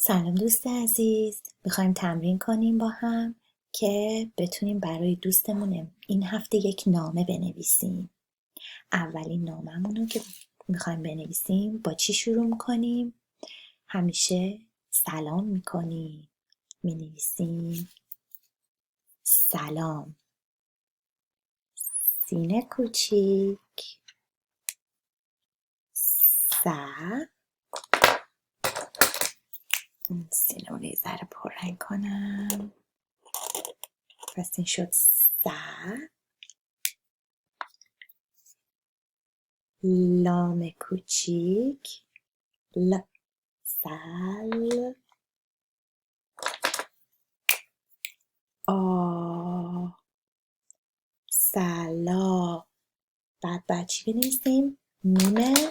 سلام دوست عزیز، میخوایم تمرین کنیم با هم که بتونیم برای دوستمون این هفته یک نامه بنویسیم. اولین ناممون رو که میخوایم بنویسیم با چی شروع میکنیم؟ همیشه سلام میکنیم، مینویسیم سلام، سینه کوچیک، سینه رو یه ذره پررنگ کنم. پس این شد لام کوچیک، سل، سلا. بعد چی بنویسیم؟ میم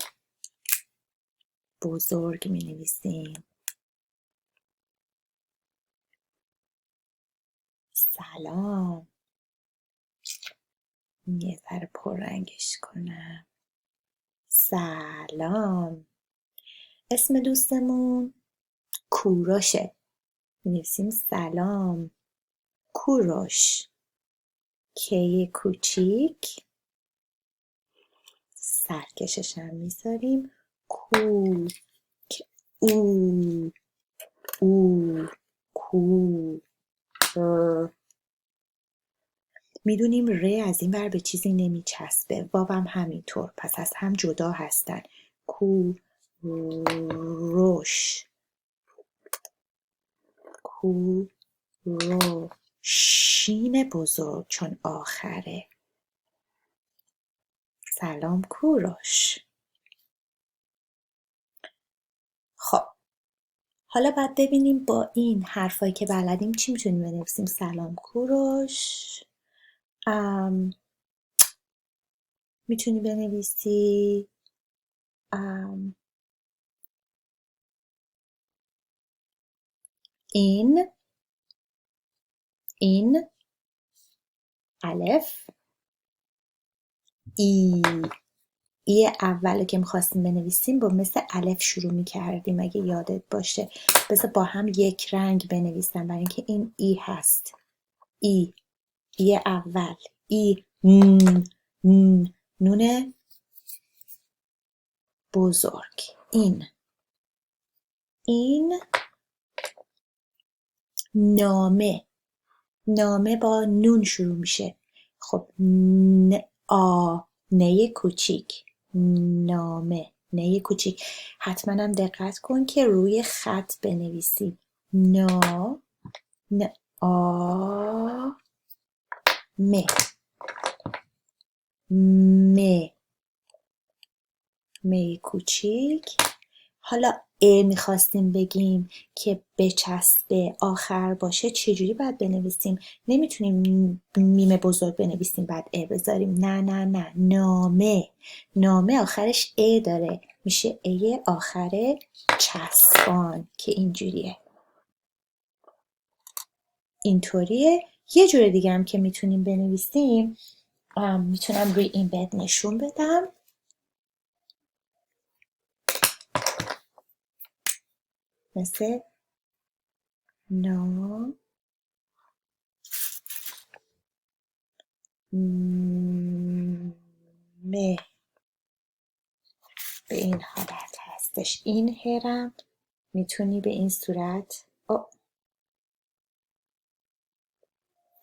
بزرگ مینویسیم. سلام. یه ذره پررنگش کنم. سلام. اسم دوستمون کوروشه، مینویسیم سلام کوروش. کی کوچیک، سرکشش هم میذاریم. کو. میدونیم ر از این ور به چیزی نمیچسبه، واوم همینطور، پس از هم جدا هستن. روش، شین بزرگ چون آخره. سلام کوروش. خب حالا باید ببینیم با این حرفایی که بلدیم چی میتونیم بنویسیم. سلام کوروش. میتونی بنویسی این الف، ای اولو که میخواستیم بنویسیم با مثل الف شروع میکردیم اگه یادت باشه. بذار با هم یک رنگ بنویسم برای اینکه این ای هست. ای اول، ای نون بزرگ. این نامه با نون شروع میشه. خب نه کوچیک، نامه، نه کوچیک. حتما هم دقت کن که روی خط بنویسی. مه کوچیک. حالا میخواستیم بگیم که بچسبه آخر باشه، چجوری باید بنویسیم؟ نمیتونیم میم بزرگ بنویسیم بعد بذاریم. نه، نامه آخرش داره، میشه آخر چسبان که اینجوریه. اینطوریه. یه جور دیگه هم که میتونیم بنویسیم، میتونم روی این بد نشون بدم. مثل نامه به این حالت هستش. این هرم میتونی به این صورت.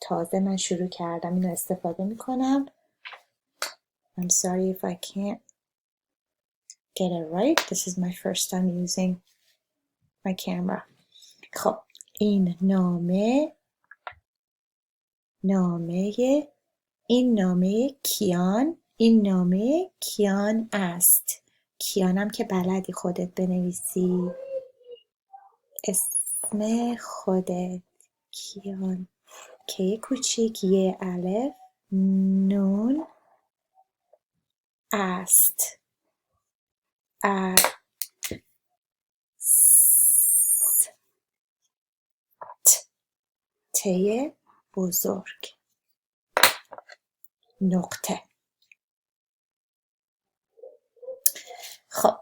تازه من شروع کردم اینو استفاده میکنم. I'm sorry if I can't get it right. This is my first time using my camera. خب این نامه کیان است. کیانم که بلدی خودت بنویسی اسم خودت. کیان. کی کوچیک، یه الف، نون است. ته بزرگ، نقطه. خب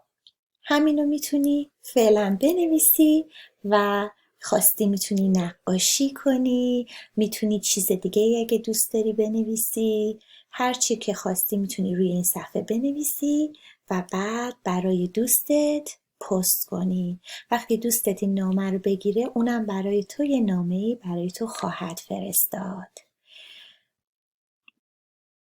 همینو میتونی فعلا بنویسی و خواستی میتونی نقاشی کنی، میتونی چیز دیگه اگه دوست داری بنویسی، هر چی که خواستی میتونی روی این صفحه بنویسی و بعد برای دوستت پست کنی. وقتی دوستت این نامه رو بگیره اونم برای تو یه نامه‌ای برای تو خواهد فرستاد.